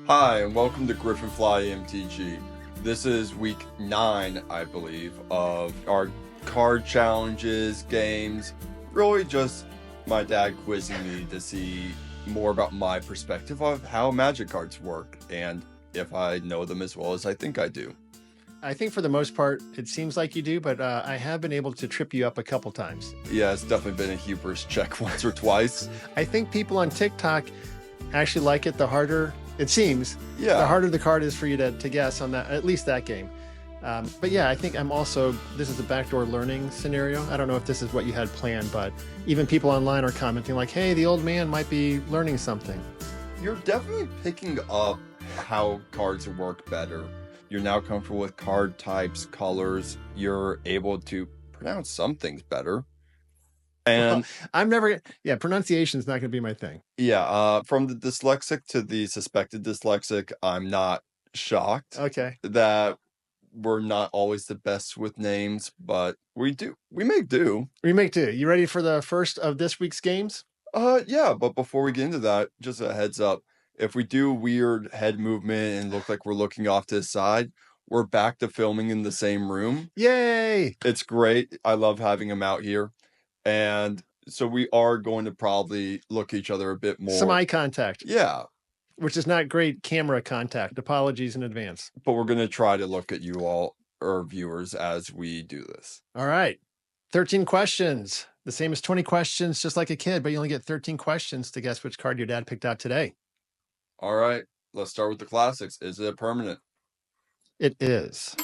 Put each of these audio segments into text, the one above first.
Hi, and welcome to Griffin MTG. This is week 9, I believe, of our card challenges, games. Really just my dad quizzing me to see more about my perspective of how Magic cards work, and if I know them as well as I think I do. I think for the most part, it seems like you do, but I have been able to trip you up a couple times. Yeah, it's definitely been a hubris check once or twice. I think people on TikTok actually like it the harder, it seems, Yeah. the harder the card is for you to guess on that, at least that game. But yeah, I think this is a backdoor learning scenario. I don't know if this is what you had planned, but even people online are commenting like, hey, the old man might be learning something. You're definitely picking up how cards work better. You're now comfortable with card types, colors. You're able to pronounce some things better. And pronunciation is not going to be my thing. Yeah, from the dyslexic to the suspected dyslexic, I'm not shocked. Okay. That we're not always the best with names, but we make do. We make do. You ready for the first of this week's games? Yeah, but before we get into that, just a heads up. If we do weird head movement and look like we're looking off to the side, we're back to filming in the same room. Yay! It's great. I love having him out here. And so we are going to probably look at each other a bit more. Some eye contact. Yeah. Which is not great camera contact. Apologies in advance. But we're going to try to look at you all, or viewers, as we do this. All right. 13 questions. The same as 20 questions, just like a kid, but you only get 13 questions to guess which card your dad picked out today. All right. Let's start with the classics. Is it a permanent? It is.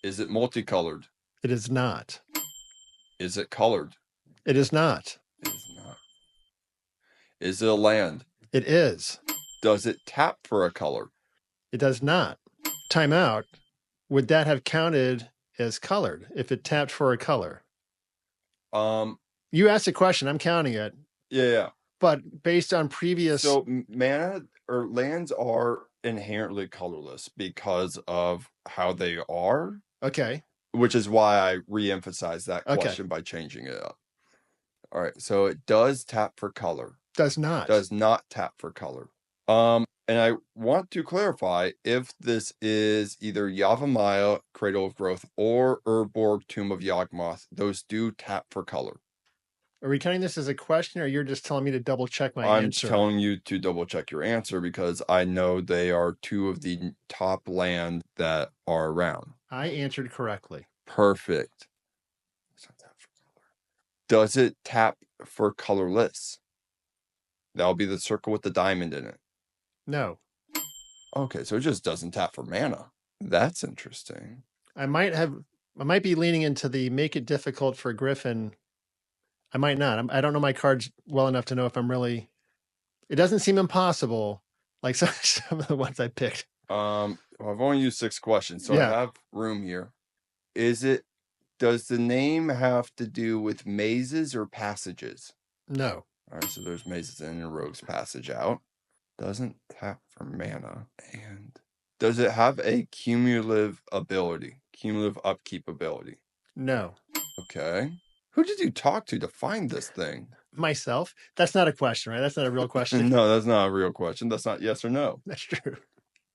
Is it multicolored? It is not. Is it colored? It is not. It is not. Is it a land? It is. Does it tap for a color? It does not. Time out. Would that have counted as colored if it tapped for a color? You asked a question. I'm counting it. Yeah. But based on previous... So mana or lands are inherently colorless because of how they are. Okay. Which is why I re-emphasized that question by changing it up. All right. So it does tap for color. Does not. Does not tap for color. And I want to clarify if this is either Yavimaya, Cradle of Growth, or Urborg, Tomb of Yawgmoth. Those do tap for color. Are we counting this as a question, or you're just telling me to double check my answer? I'm telling you to double check your answer because I know they are two of the top land that are around. I answered correctly. Perfect. Does it tap for colorless? That'll be the circle with the diamond in it. No. Okay, so it just doesn't tap for mana. That's interesting. I might be leaning into the make it difficult for Griffin. I might not. I don't know my cards well enough to know if I'm really... It doesn't seem impossible, like some of the ones I picked. Well, I've only used 6 questions, so yeah. I have room here. Does the name have to do with mazes or passages? No. All right, so there's mazes in and rogue's passage out. Doesn't tap for mana. And does it have a cumulative upkeep ability? No. Okay. Who did you talk to find this thing? Myself. That's not a question, right? That's not a real question. No, that's not a real question. That's not yes or no. That's true.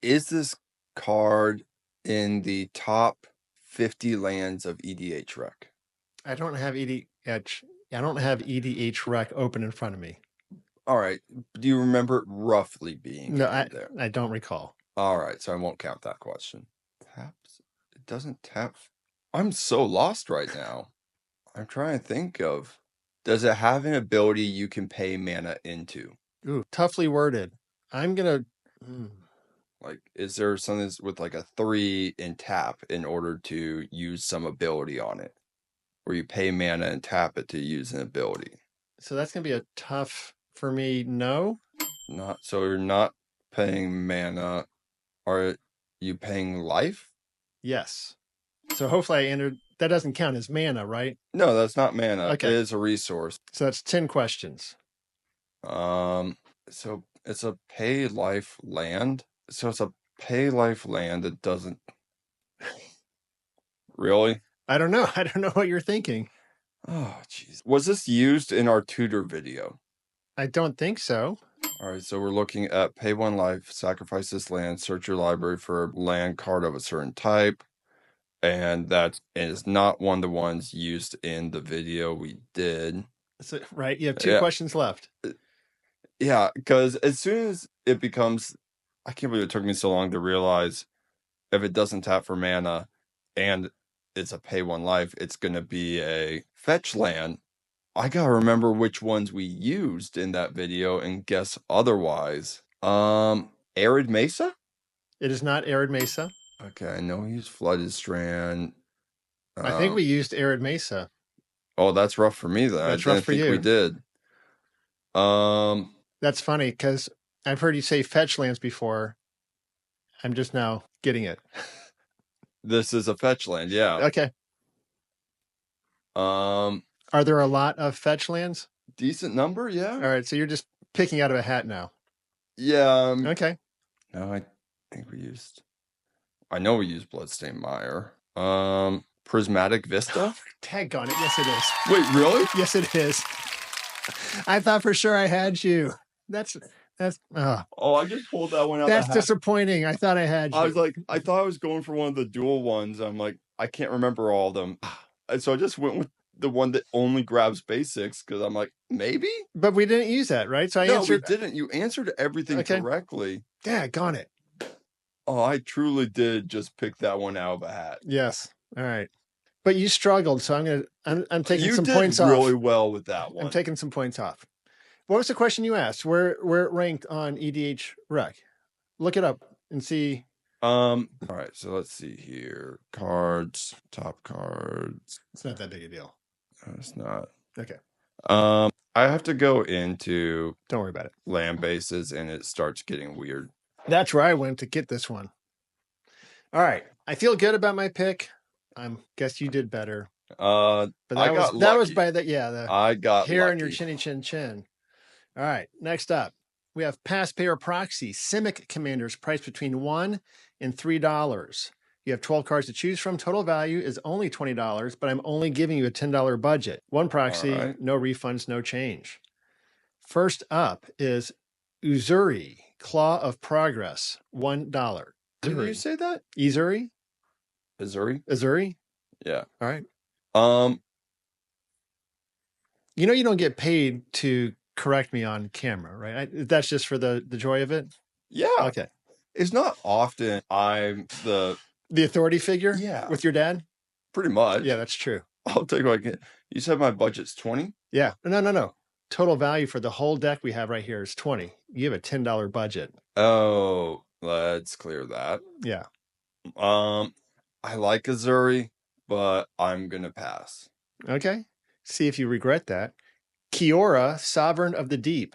Is this card in the top 50 lands of EDH Rec? I don't have EDH Rec open in front of me. All right. Do you remember it roughly being there? I don't recall. All right, so I won't count that question. Taps? It doesn't tap. I'm so lost right now. I'm trying to think of, does it have an ability you can pay mana into? Ooh, toughly worded. I'm going to... Like, is there something with like a 3 in tap in order to use some ability on it? Where you pay mana and tap it to use an ability? So that's going to be a tough for me, no? So you're not paying mana. Are you paying life? Yes. So hopefully I entered... That doesn't count as mana, right? No, that's not mana. Okay. It is a resource. So that's 10 questions. So it's a pay life land. So it's a pay life land that doesn't... Really? I don't know. I don't know what you're thinking. Oh, jeez. Was this used in our tutor video? I don't think so. All right, so we're looking at pay one life, sacrifice this land, search your library for a land card of a certain type. And that is not one of the ones used in the video we did. So, right, you have 2 questions left. Yeah, because as soon as it becomes, I can't believe it took me so long to realize if it doesn't tap for mana and it's a pay one life, it's going to be a fetch land. I gotta remember which ones we used in that video and guess otherwise. Arid Mesa? It is not Arid Mesa. Okay, I know we used Flooded Strand. I think we used Arid Mesa. Oh, that's rough for me then. That's I rough for didn't think you. we did. That's funny because I've heard you say fetch lands before. I'm just now getting it. This is a fetch land, yeah. Okay. Are there a lot of fetch lands? Decent number, yeah. All right, so you're just picking out of a hat now. Yeah. Okay. No, I think we used. I know we used Bloodstained Mire. Prismatic Vista. Tag on it. Yes, it is. Wait, really? Yes, it is. I thought for sure I had you. That's. Oh, I just pulled that one out. That's disappointing. I thought I had you. I was like, I thought I was going for one of the dual ones. I'm like, I can't remember all of them. And so I just went with the one that only grabs basics because I'm like, maybe? But we didn't use that, right? So I answered. We didn't. You answered everything correctly. Yeah, got it. Oh, I truly did just pick that one out of a hat. Yes. All right. But you struggled, so I'm taking some points off. You did really well with that one. I'm taking some points off. What was the question you asked? Where it ranked on EDH Rec? Look it up and see. All right, so let's see here. Cards, top cards. It's not that big a deal. No, it's not. Okay. I have to go into. Don't worry about it. Land bases, and it starts getting weird. That's where I went to get this one. All right, I feel good about my pick. I guess you did better. But that was by the I got hair lucky. on your chinny chin. All right, next up, we have Pass Payer Proxy Simic Commanders priced between $1 and $3. You have 12 cards to choose from. Total value is only $20, but I'm only giving you a $10 budget. One proxy, right. No refunds, no change. First up is Uzuri, Claw of Progress, $1. Did you say that? Uzuri? Uzuri? Yeah. All right. You know you don't get paid to correct me on camera, right? That's just for the joy of it? Yeah. Okay. It's not often I'm the authority figure? Yeah. With your dad? Pretty much. Yeah, that's true. I'll take what I get. You said my budget's 20? Yeah. No. Total value for the whole deck we have right here is 20. You have a $10 budget. Oh, let's clear that. Yeah. I like Uzuri, but I'm gonna pass. Okay. See if you regret that. Kiora, Sovereign of the Deep,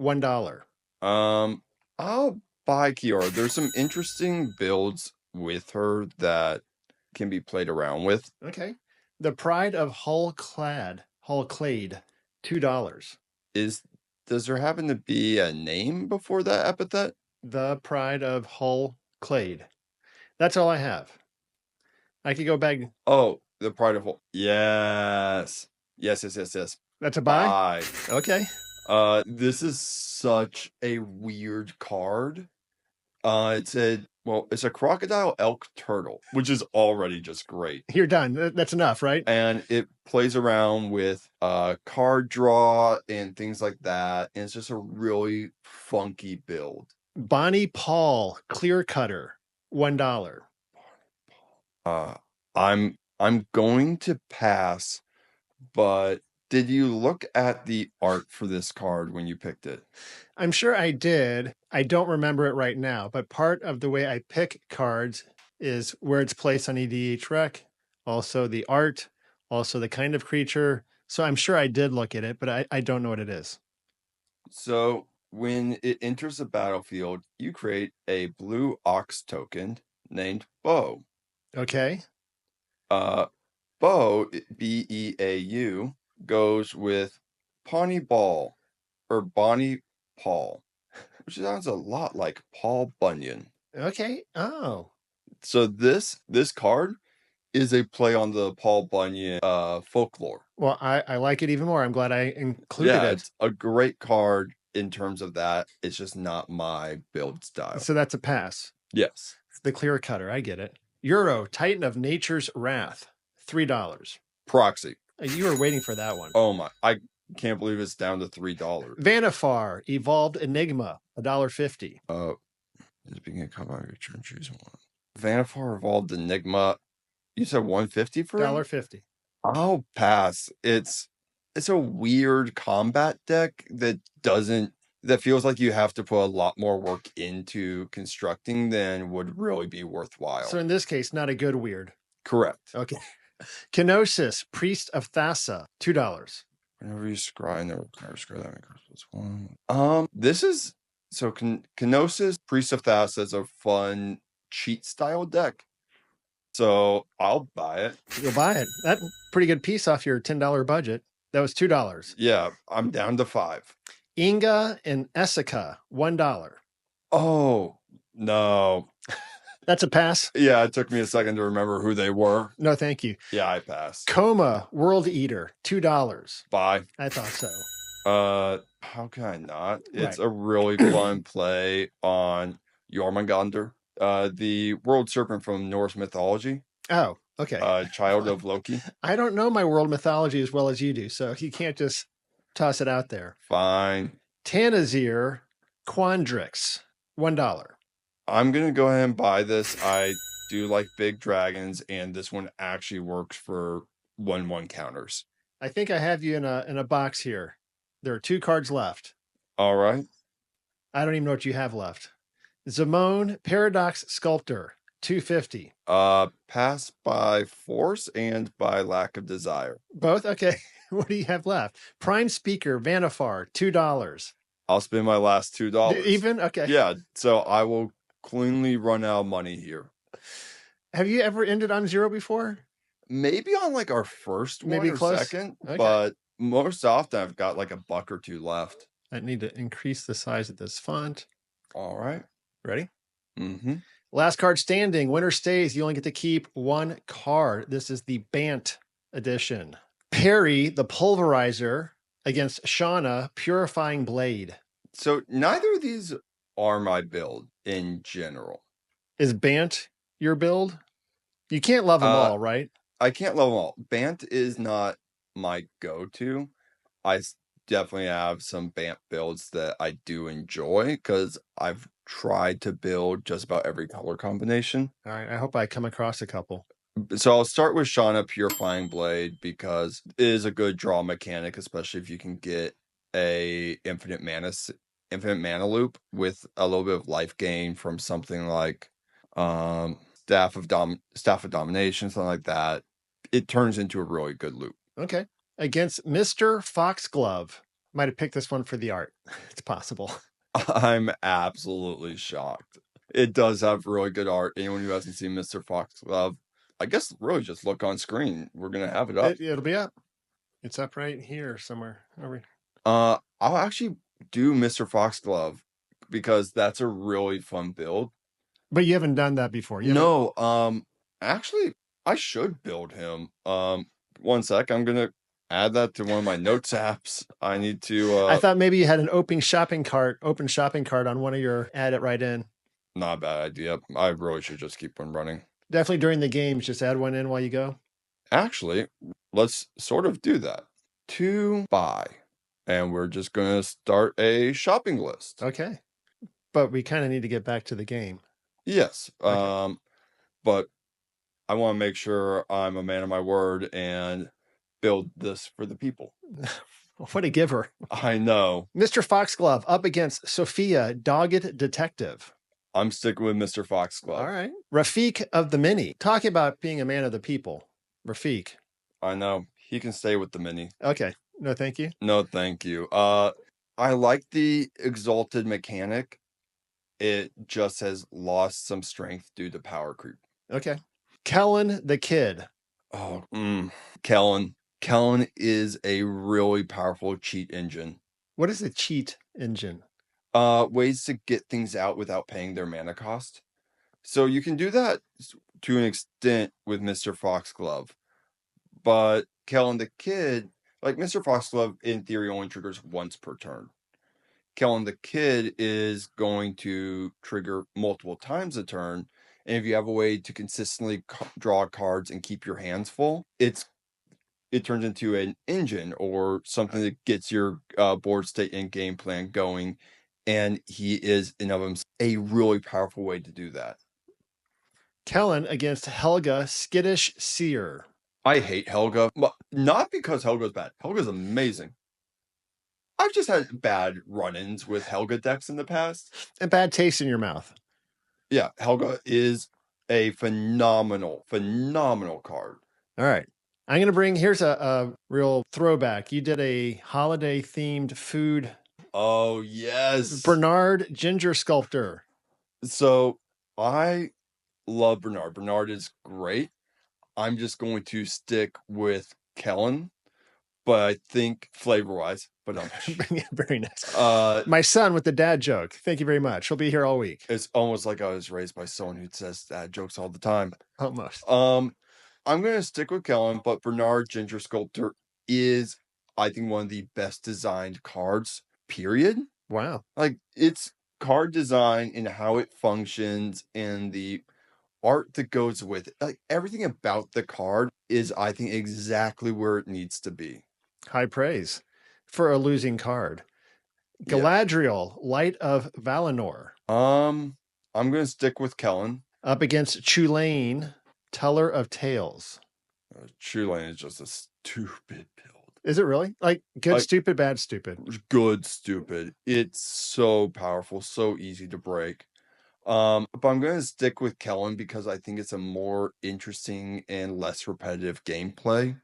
$1. I'll buy Kiora. There's some interesting builds with her that can be played around with. Okay. The Pride of Hullclade, $2. Does there happen to be a name before that epithet? The Pride of Hullclade. That's all I have. I could go back. Oh, the Pride of Hull. Yes. That's a buy? Okay. This is such a weird card. It's a crocodile elk turtle, which is already just great. You're done. That's enough, right? And it plays around with card draw and things like that. And it's just a really funky build. Bonnie Paul, Clear Cutter, $1. I'm going to pass, but did you look at the art for this card when you picked it? I'm sure I did. I don't remember it right now, but part of the way I pick cards is where it's placed on EDH Rec, also the art, also the kind of creature. So I'm sure I did look at it, but I don't know what it is. So when it enters the battlefield, you create a blue ox token named Bow. Okay. Bow, Beau, goes with Pawnee Ball or Bonnie Paul, which sounds a lot like Paul Bunyan. Okay. Oh. So this card is a play on the Paul Bunyan folklore. Well, I like it even more. I'm glad I included it. It's a great card. in terms of that, it's just not my build style. So that's a pass. Yes. It's the clear cutter. I get it. Euro, Titan of Nature's Wrath, $3. Proxy. You were waiting for that one. Oh my, I can't believe it's down to $3. Vanifar, Evolved Enigma, $1.50. Is being a come out of your turn, choose one. Vanifar Evolved Enigma. You said 150 for it? $1.50. I'll pass. It's a weird combat deck that feels like you have to put a lot more work into constructing than would really be worthwhile. So in this case, not a good weird. Correct. Okay. Kenosis, Priest of Thassa, $2. Whenever you scry, never scry that one. This is so Kenosis, Priest of Thassa is a fun cheat style deck. So I'll buy it. You'll buy it. That's a pretty good piece off your $10 budget. That was $2. Yeah, I'm down to $5. Inga and Essica, $1. Oh, no. That's a pass? Yeah, it took me a second to remember who they were. No, thank you. Yeah, I passed. Coma, World Eater, $2. Bye. I thought so. How can I not? It's a really fun play on Jormungandr, the world serpent from Norse mythology. Oh, okay. Child of Loki. I don't know my world mythology as well as you do, so you can't just toss it out there. Fine. Tanazir, Quandrix, $1. I'm going to go ahead and buy this. I do like big dragons, and this one actually works for 1/1 counters. I think I have you in a box here. There are 2 cards left. All right. I don't even know what you have left. Zamone, Paradox Sculptor, $2.50. Pass by force and by lack of desire. Both? Okay. What do you have left? Prime Speaker, Vanifar, $2. I'll spend my last $2. Even? Okay. Yeah, so I will cleanly run out of money here. Have you ever ended on 0 before? Maybe on like our first one Maybe or close? second, Okay. but most often I've got like a buck or two left. I need to increase the size of this font. All right. Ready? Mm-hmm. Last card standing. Winner stays. You only get to keep 1 card. This is the Bant edition. Perry, the Pulverizer, against Shauna, Purifying Blade. So neither of these are my build in general. Is Bant your build? You can't love them all, right? I can't love them all. Bant is not my go-to. I definitely have some Bant builds that I do enjoy because I've tried to build just about every color combination. All right. I hope I come across a couple. So I'll start with Shauna Purifying Blade because it is a good draw mechanic, especially if you can get a infinite mana loop with a little bit of life gain from something like Staff of Domination, something like that. It turns into a really good loop. Okay. Against Mr. Foxglove. Might have picked this one for the art. It's possible. I'm absolutely shocked. It does have really good art. Anyone who hasn't seen Mr. Foxglove, I guess really just look on screen. We're going to have it up. It'll be up. It's up right here somewhere. I'll actually do Mr. Foxglove because that's a really fun build. But you haven't done that before. No, actually, I should build him. 1 sec. I'm going to add that to one of my notes apps. I need to... I thought maybe you had an open shopping cart on one of your, add it right in. Not a bad idea. I really should just keep one running. Definitely during the games, just add one in while you go. Actually, let's sort of do that. To buy. And we're just going to start a shopping list. Okay. But we kind of need to get back to the game. Yes. Okay. But I want to make sure I'm a man of my word and build this for the people. What a giver. I know. Mr. Foxglove up against Sophia, Dogged Detective. I'm sticking with Mr. Foxglove. All right. Rafiq of the Mini. Talking about being a man of the people. Rafiq. I know. He can stay with the mini. Okay. No, thank you. No, thank you. I like the Exalted mechanic. It just has lost some strength due to power creep. Okay. Kellen the Kid. Oh, Kellen. Kellen is a really powerful cheat engine. What is a cheat engine? Ways to get things out without paying their mana cost. So you can do that to an extent with Mr. Foxglove. But Kellen the Kid, like Mr. Foxglove, in theory, only triggers once per turn. Kellen the Kid is going to trigger multiple times a turn. And if you have a way to consistently draw cards and keep your hands full, it turns into an engine or something that gets your board state and game plan going. And he is, in of himself, a really powerful way to do that. Kellen against Helga Skittish Seer. I hate Helga, but not because Helga's bad. Helga's amazing. I've just had bad run-ins with Helga decks in the past. A bad taste in your mouth. Yeah, Helga is a phenomenal card. All right. I'm going to bring, here's a real throwback. You did a holiday-themed food. Oh, yes. Bernard Ginger Sculptor. So, I love Bernard. Bernard is great. I'm just going to stick with Kellen, but I think flavor-wise, but I'm very nice. My son with the dad joke. Thank you very much. He'll be here all week. It's almost like I was raised by someone who says dad jokes all the time. Almost. I'm going to stick with Kellen, but Bernard Ginger Sculptor is, I think, one of the best designed cards, period. Wow. Like, it's card design and how it functions and the art that goes with it. Like, everything about the card is, I think, exactly where it needs to be. High praise for a losing card. Galadriel, Light of Valinor. I'm going to stick with Kellen. Up against Chulainn, Teller of Tales. Chulainn is just a stupid build. Is it really? Like, good, stupid, bad, stupid? Good, stupid. It's so powerful, so easy to break. But I'm going to stick with Kellen because I think it's a more interesting and less repetitive gameplay.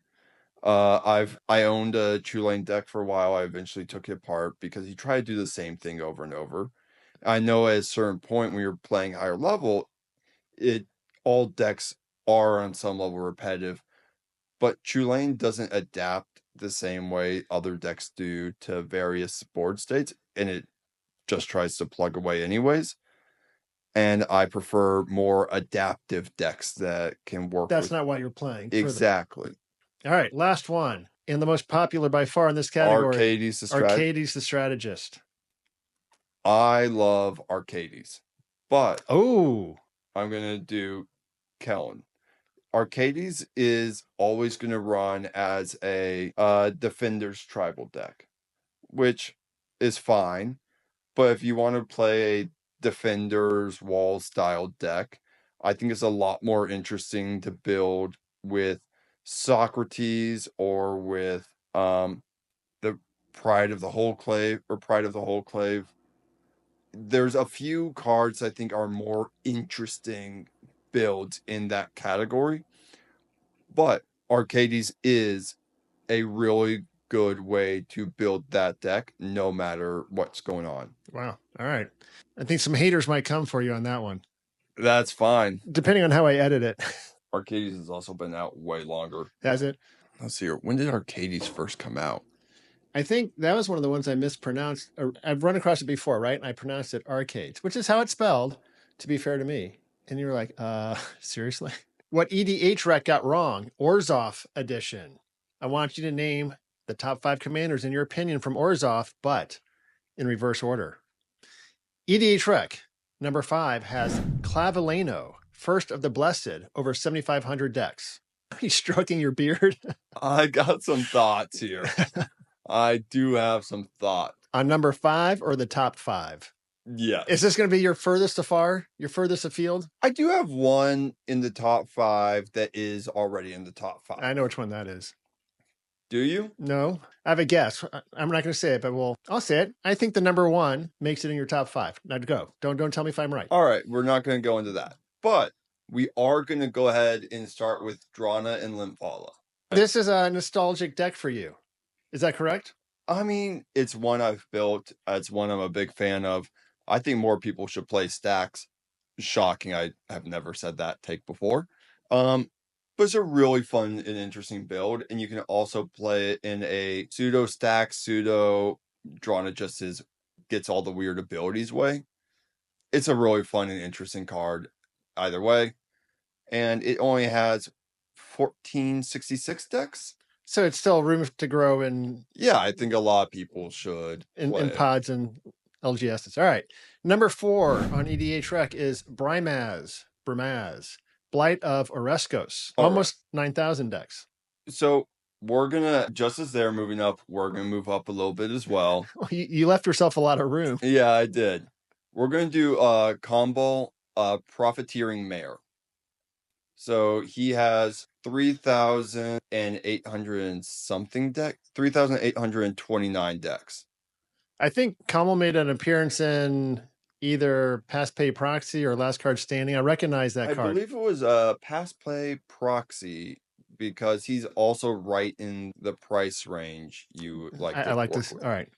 I owned a Chulainn deck for a while. I eventually took it apart because he tried to do the same thing over and over. I know at a certain point when you're playing higher level, all decks are on some level repetitive, but Chulainn doesn't adapt the same way other decks do to various board states, and it just tries to plug away anyways. And I prefer more adaptive decks that can work. That's not what you're playing. Exactly. All right, last one. And the most popular by far in this category. Arcades the Strategist. I love Arcades, but I'm going to do Kellen. Arcades is always going to run as a Defender's Tribal deck, which is fine. But if you want to play a Defender's Wall style deck, I think it's a lot more interesting to build with Socrates or with the Pride of the Holclave. There's a few cards I think are more interesting builds in that category, but Arcades is a really good way to build that deck no matter what's going on. Wow. All right. I think some haters might come for you on that one. That's fine. Depending on how I edit it. Arcades has also been out way longer. Has it? Let's see here. When did Arcades first come out? I think that was one of the ones I mispronounced. I've run across it before, right? And I pronounced it Arcades, which is how it's spelled, to be fair to me. And you were like, seriously? What EDH rec got wrong? Orzhov edition. I want you to name the top 5 commanders in your opinion from Orzhov, but in reverse order. EDH rec, number 5, has Clavileno, First of the Blessed, over 7,500 decks. Are you stroking your beard? I got some thoughts here. I do have some thought. On number 5 or the top 5? Yeah. Is this going to be your furthest afar? Your furthest afield? I do have one in the top 5 that is already in the top 5. I know which one that is. Do you? No. I have a guess. I'm not going to say it, but I'll say it. I think the number 1 makes it in your top 5. Now go. Don't tell me if I'm right. All right. We're not going to go into that. But we are going to go ahead and start with Drana and Lymphala. This is a nostalgic deck for you. Is that correct? I mean, it's one I've built. It's one I'm a big fan of. I think more people should play stacks. Shocking. I have never said that take before. But it's a really fun and interesting build. And you can also play it in a pseudo stack, pseudo Drana just gets all the weird abilities way. It's a really fun and interesting card either way. And it only has 1466 decks. So it's still room to grow in. Yeah, I think a lot of people should in pods and LGSs. All right. Number 4 on EDH Rec is Brimaz, Blight of Oreskos. All Almost 9,000 decks. So we're gonna, just as they're moving up, we're gonna move up a little bit as well. You left yourself a lot of room. Yeah, I did. We're gonna do combo Profiteering Mayor. So he has 3,800 and something 3,829 decks. I think Kamal made an appearance in either Pass Pay Proxy or Last Card Standing. I recognize that card. I believe it was Pass Play Proxy, because he's also right in the price range you like. I like this. All right.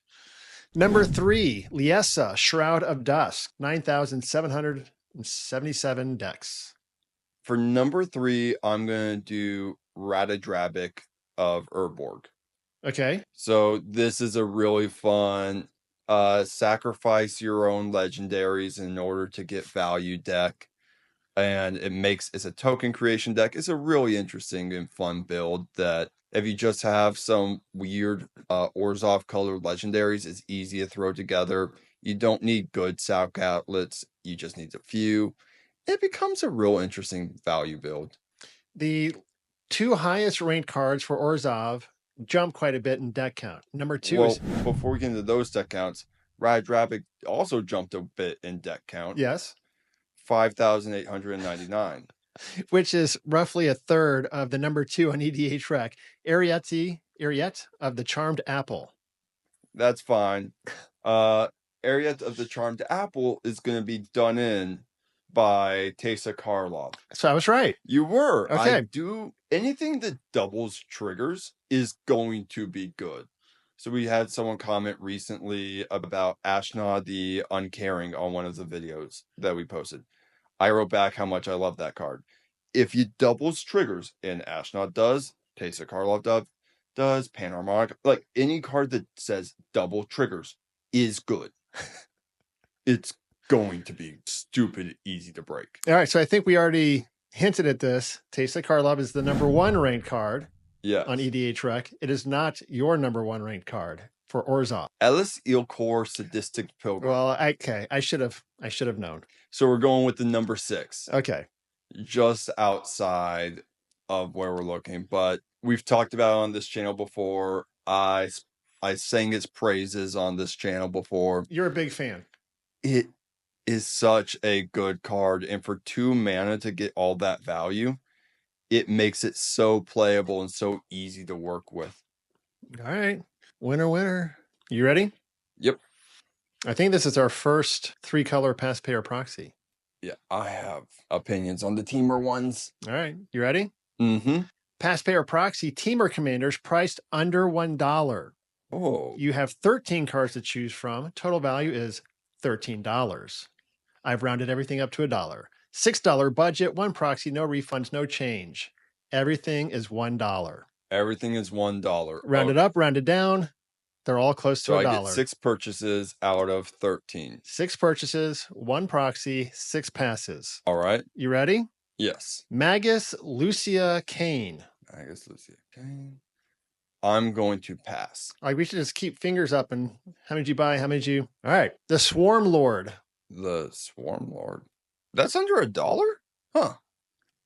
Number 3, Liesa, Shroud of Dusk, 9,777 decks. For number 3, I'm going to do Ratadrabic of Urborg. Okay. So this is a really fun sacrifice your own legendaries in order to get value deck. And it's a token creation deck. It's a really interesting and fun build that if you just have some weird Orzhov colored legendaries, it's easy to throw together. You don't need good Sac outlets. You just need a few. It becomes a real interesting value build. The 2 highest ranked cards for Orzhov jump quite a bit in deck count. Number 2 is... Before we get into those deck counts, Ratadrabic also jumped a bit in deck count. Yes. 5,899. Which is roughly a third of the number 2 on EDH Rec. Ariete of the Charmed Apple. That's fine. Ariete of the Charmed Apple is going to be done in by Teysa Karlov. So I was right. You were. Okay. Anything that doubles triggers is going to be good. So we had someone comment recently about Ashnod the Uncaring on one of the videos that we posted. I wrote back how much I love that card. If you doubles triggers, and Ashnod does, Teysa Karlov does, Panharmonic, like any card that says double triggers is good. It's going to be stupid easy to break. All right, so I think we already hinted at this. Teysa Karlov is the number 1 ranked card on EDH Rec. It is not your number 1 ranked card for Orzhov. Ellis Eelkor Sadistic Pilgrim. Well, okay, I should have known. So we're going with the number 6. Okay. Just outside of where we're looking, but we've talked about it on this channel before. I sang its praises on this channel before. You're a big fan. It is such a good card, and for 2 mana to get all that value, it makes it so playable and so easy to work with. All right. Winner. You ready? Yep. I think this is our first 3-color Pass Pay or Proxy. Yeah, I have opinions on the Teamer ones. All right. You ready? Mm-hmm. Pass Pay or Proxy Teamer Commanders priced under $1. Oh. You have 13 cards to choose from. Total value is $13. I've rounded everything up to $1. $6 budget, 1 proxy, no refunds, no change. Everything is $1. Everything is $1. Rounded up, rounded down. They're all close to $1. So I get 6 purchases out of 13. 6 purchases, 1 proxy, 6 passes. All right. You ready? Yes. Magus Lucia Kane. I'm going to pass. Like, we should just keep fingers up and how many did you buy? How many did you? All right. The Swarm Lord. The Swarm Lord. That's under $1? Huh.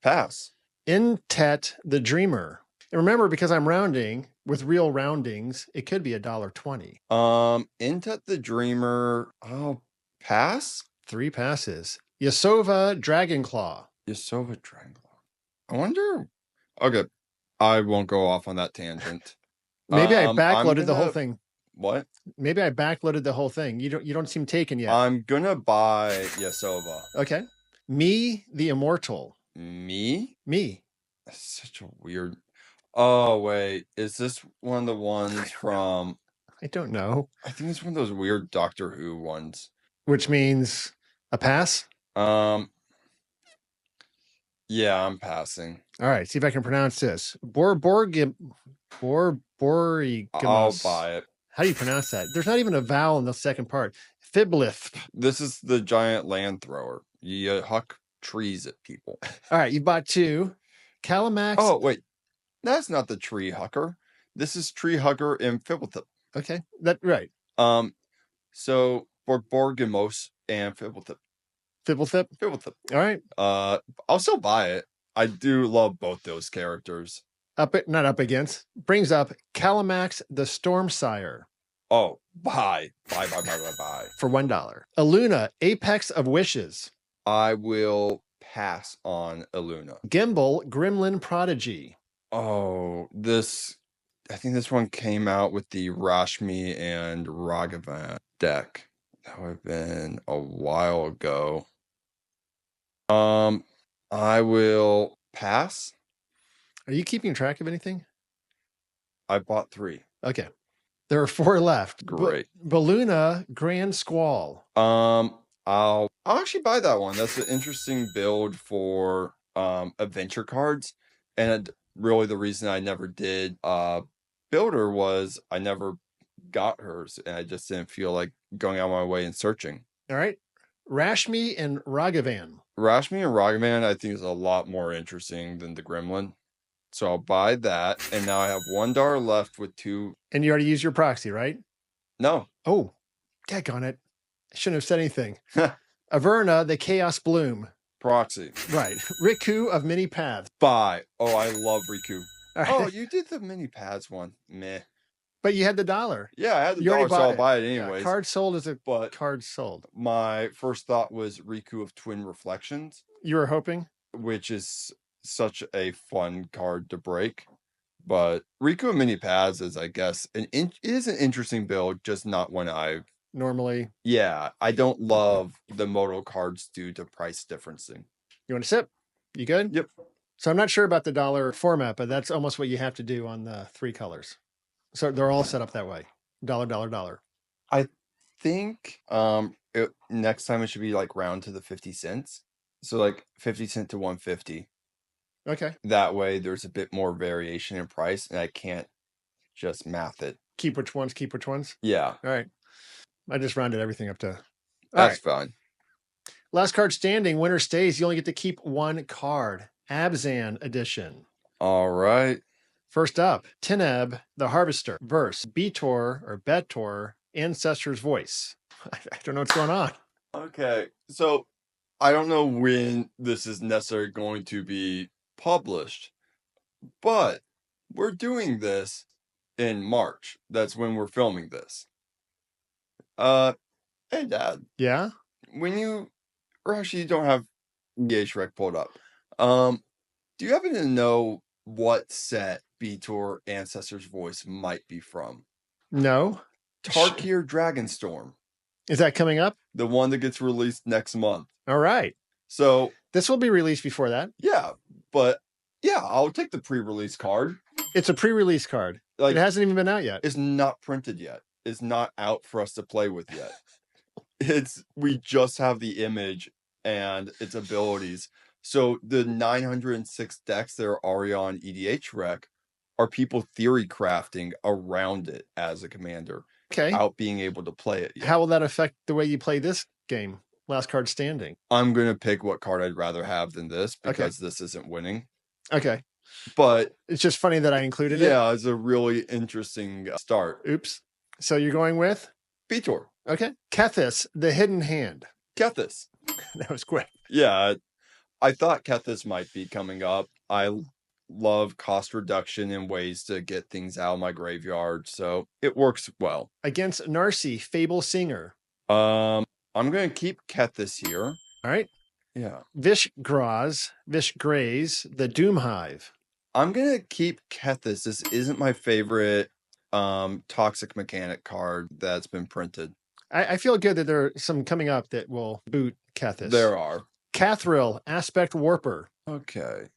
Pass. Intet the Dreamer. And remember, because I'm rounding, with real roundings, it could be $1.20. Intet the Dreamer. Oh, pass? 3 passes. Yasova Dragonclaw. I wonder. Okay. I won't go off on that tangent. Maybe I backloaded the whole thing. What? Maybe I backloaded the whole thing. You don't seem taken yet. I'm gonna buy Yasova. Okay. Me the Immortal. Me? That's such a weird. Oh wait, is this one of the ones from? I don't know. I think it's one of those weird Doctor Who ones. Which means a pass? Yeah, I'm passing. All right, see if I can pronounce this. Borborigamos. I'll buy it. How do you pronounce that? There's not even a vowel in the second part. Fiblith. This is the giant land thrower. You huck trees at people. All right, you bought 2. Calamax. Oh, wait. That's not the tree hucker. This is tree hugger and Fiblith. Okay, right. So Borgamos and Fibblethip. Fibblethip. Fibblethip. All right. I'll still buy it. I do love both those characters. Not up against. Brings up Calamax the Stormsire. Oh, buy. For $1. Aluna, Apex of Wishes. I will pass on Aluna. Gimbal, Gremlin Prodigy. Oh, I think this one came out with the Rashmi and Ragavan deck. That would have been a while ago. I will pass. Are you keeping track of anything? I bought 3. Okay. There are 4 left. Great. Balloona, Grand Squall. I'll actually buy that one. That's an interesting build for adventure cards. And really the reason I never did Builder was I never got hers, and I just didn't feel like going out of my way and searching. All right. Rashmi and Ragavan. Rashmi and Ragavan, I think, is a lot more interesting than the Gremlin. So I'll buy that, and now I have $1 left with 2. And you already used your proxy, right? No. Oh, daggone it. I shouldn't have said anything. Averna, the Chaos Bloom. Proxy. Right. Riku of Many Paths. Buy. Oh, I love Riku. Right. Oh, you did the mini pads one. Meh. But you had the $1. Yeah, I had the You already $1, so bought I'll it. buy it Yeah, anyways. card sold is a But card sold. my first thought was Riku of Twin Reflections, You were hoping? which is such a fun card to break. But Riku of Mini Pads is, I guess, is an interesting build, just not one I Normally. Yeah, I don't love the modal cards due to price differencing. You want to sip? You good? Yep. So I'm not sure about the $1 format, but that's almost what you have to do on the 3 colors. So they're all set up that way. $1. I think next time it should be like round to the 50 cents. So like 50 cent to 150. Okay. That way there's a bit more variation in price, and I can't just math it. Keep which ones. Yeah. All right. I just rounded everything up to. That's fine. Last card standing. Winner stays. You only get to keep 1 card. Abzan edition. All right. First up, Teneb, the Harvester, verse Betor or Betor, Ancestor's Voice. I don't know what's going on. Okay. So I don't know when this is necessarily going to be published, but we're doing this in March. That's when we're filming this. Hey, Dad. Yeah? Actually, you don't have EH Rec pulled up. Do you happen to know what set Betor Ancestor's Voice might be from? No. Tarkir Dragonstorm. Is that coming up? The one that gets released next month. All right. So this will be released before that. Yeah, but yeah, I'll take the pre-release card. It's a pre-release card. Like, it hasn't even been out yet. It's not printed yet. It's not out for us to play with yet. We just have the image and its abilities. So the 906 decks that are already on EDH Rec are people theory crafting around it as a commander. Okay. Without being able to play it yet. How will that affect the way you play this game? Last card standing. I'm going to pick what card I'd rather have than this because this isn't winning. Okay. But it's just funny that I included it. Yeah, it's a really interesting start. Oops. So you're going with? Betor. Okay. Kethis, the Hidden Hand. Kethis. That was quick. Yeah. I thought Kethis might be coming up. I love cost reduction and ways to get things out of my graveyard, so it works well. Against Narcy, Fable Singer. I'm going to keep Kethis here. All right. Yeah. Vish Graze, the Doom Hive. I'm going to keep Kethis. This isn't my favorite Toxic Mechanic card that's been printed. I feel good that there are some coming up that will boot Kethis. There are. Cathril, Aspect Warper. Okay.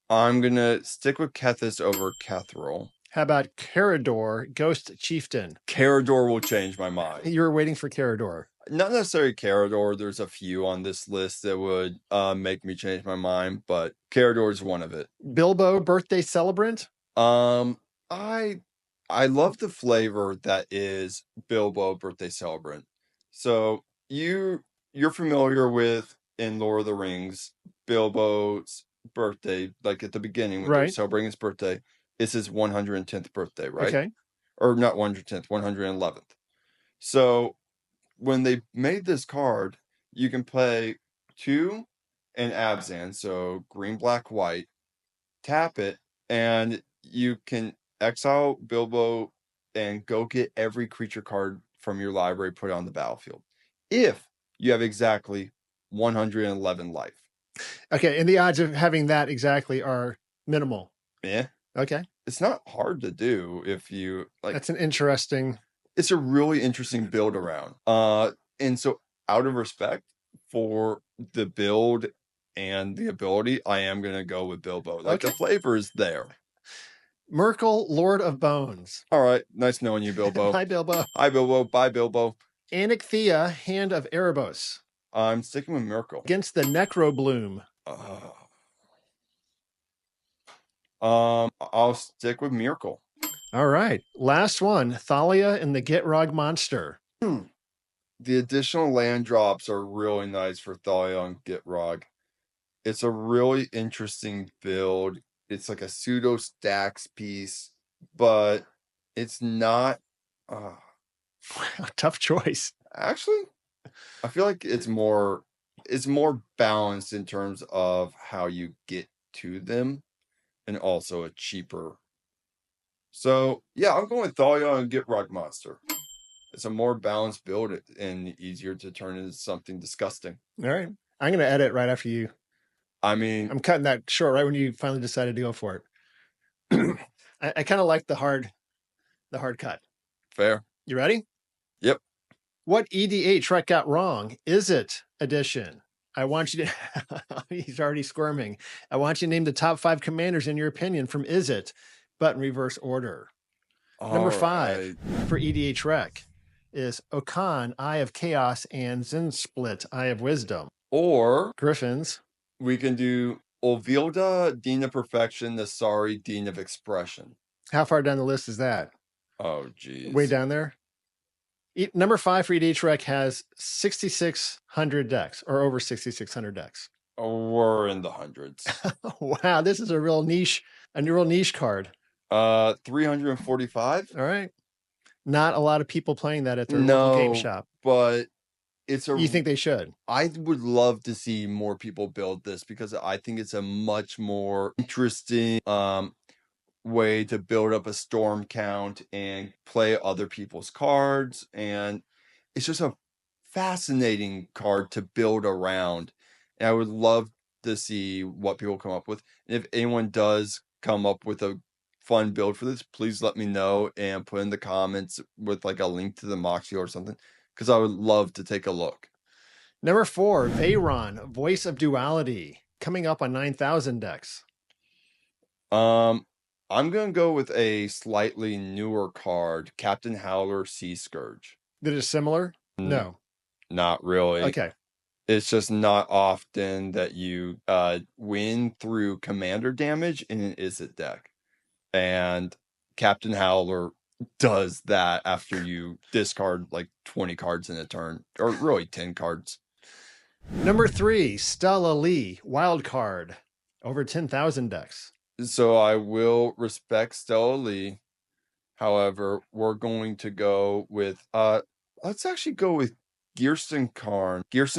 I'm going to stick with Kethis over Cathril. How about Carador, Ghost Chieftain? Carador will change my mind. You were waiting for Carador. Not necessarily Carador. There's a few on this list that would make me change my mind, but Carador is one of it. Bilbo, Birthday Celebrant? I love the flavor that is Bilbo Birthday Celebrant. So you're familiar with, in Lord of the Rings, Bilbo's birthday, like at the beginning when they're celebrating his birthday, is his 110th birthday, right? Okay. Or not 110th, 111th. So when they made this card, you can play 2 and Abzan, so green, black, white, tap it, and you can exile Bilbo and go get every creature card from your library, put it on the battlefield. If you have exactly 111 life. Okay, and the odds of having that exactly are minimal. Yeah. Okay. It's not hard to do if you like. That's an interesting. It's a really interesting build around. And so out of respect for the build and the ability, I am gonna go with Bilbo. Like the flavor is there. Merkel, Lord of Bones. All right, nice knowing you, Bilbo. Hi, Bilbo. Hi, Bilbo. Bye, Bilbo. Anichthea, Hand of Erebos. I'm sticking with Merkel. Against the Necrobloom. I'll stick with Miracle. All right. Last one. Thalia and the Gitrog Monster. The additional land drops are really nice for Thalia and Gitrog. It's a really interesting build. It's like a pseudo stacks piece, but it's not tough choice. Actually, I feel like it's more balanced in terms of how you get to them, and also a cheaper. So yeah, I'm going with Thalia and Gitrog Monster. It's a more balanced build and easier to turn into something disgusting. All right. I'm going to edit right after you. I mean, I'm cutting that short right when you finally decided to go for it. I kind of like the hard cut. Fair. You ready? Yep. What EDH Trek got wrong? Is it edition? I want you to, he's already squirming. I want you to name the top 5 commanders in your opinion from Is It, but in reverse order. Number 5 for EDH Rec is Okan, Eye of Chaos, and Zinsplit, Eye of Wisdom. Or Griffins. We can do Ovilda, Dean of Perfection, Nasari, Dean of Expression. How far down the list is that? Oh, geez. Way down there? Number 5 for EDH Rec has 6,600 decks, or over 6,600 decks. Oh, we're in the hundreds. Wow, this is a real niche card. 345. All right. Not a lot of people playing that at their local game shop. But it's a. You think they should? I would love to see more people build this because I think it's a much more interesting way to build up a storm count and play other people's cards, and it's just a fascinating card to build around. And I would love to see what people come up with. And if anyone does come up with a fun build for this, please let me know and put in the comments with like a link to the Moxie or something, because I would love to take a look. Number 4, Veyron, Voice of Duality, coming up on 9,000 decks. I'm going to go with a slightly newer card, Captain Howler Sea Scourge. That is similar? No. Not really. Okay. It's just not often that you win through commander damage in an Izzet deck. And Captain Howler does that after you discard like 20 cards in a turn, or really 10 cards. Number 3, Stella Lee, Wild Card, over 10,000 decks. So I will respect Stella Lee. However, we're going to go with let's actually go with Gearston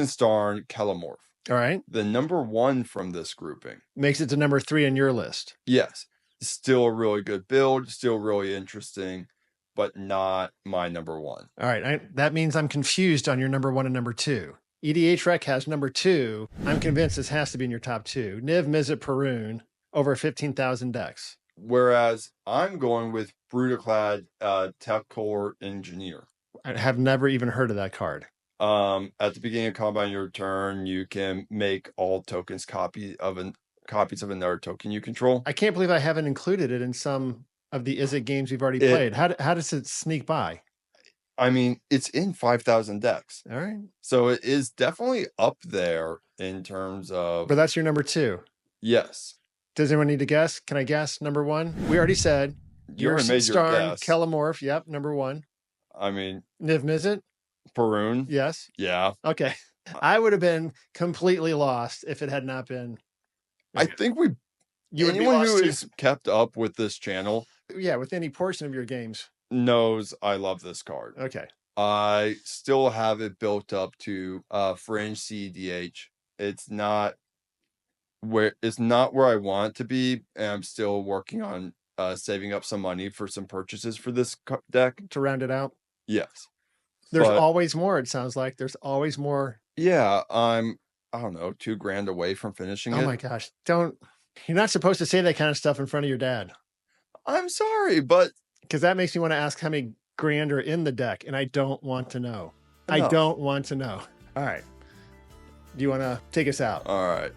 Starn Kelemorph. All right. The number 1 from this grouping. Makes it to number 3 on your list. Yes. Still a really good build, still really interesting, but not my number 1. All right. That means I'm confused on your number 1 and number 2. EDH Rec has number 2. I'm convinced this has to be in your top 2. Niv Mizzet Perun, over 15,000 decks. Whereas I'm going with Brutaclad Tech Core Engineer. I have never even heard of that card. At the beginning of combat your turn, you can make all tokens copies of another token you control. I can't believe I haven't included it in some of the Izzet games we've already played. How does it sneak by? I mean, it's in 5,000 decks. All right. So it is definitely up there in terms of... But that's your number 2. Yes. Does anyone need to guess? Can I guess number 1? We already said. You already made your guess. Kelemorph, yep, number 1. I mean... Niv Mizzet? Perun? Yes. Yeah. Okay. I would have been completely lost if it had not been... I think anyone who has kept up with this channel... Yeah, with any portion of your games. Knows I love this card. Okay. I still have it built up to Fringe CDH. It's not where I want it to be, and I'm still working on saving up some money for some purchases for this deck. To round it out, Yes, there's but always more. It sounds like there's always more. yeah, I don't know, $2,000 away from finishing Oh it. my gosh! Don't. You're not supposed to say that kind of stuff in front of your dad, I'm sorry, but because that makes me want to ask how many grand are in the deck, and I don't want to know. I No. don't want to know. All right. Do you want to take us out? All right.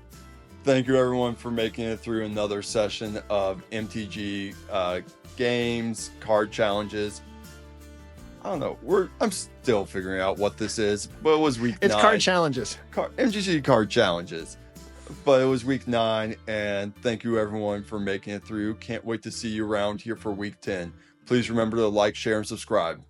Thank you, everyone, for making it through another session of MTG games, card challenges. I don't know. I'm still figuring out what this is, but it was week 9. It's card challenges. MTG card challenges. But it was week 9, and thank you, everyone, for making it through. Can't wait to see you around here for week 10. Please remember to like, share, and subscribe.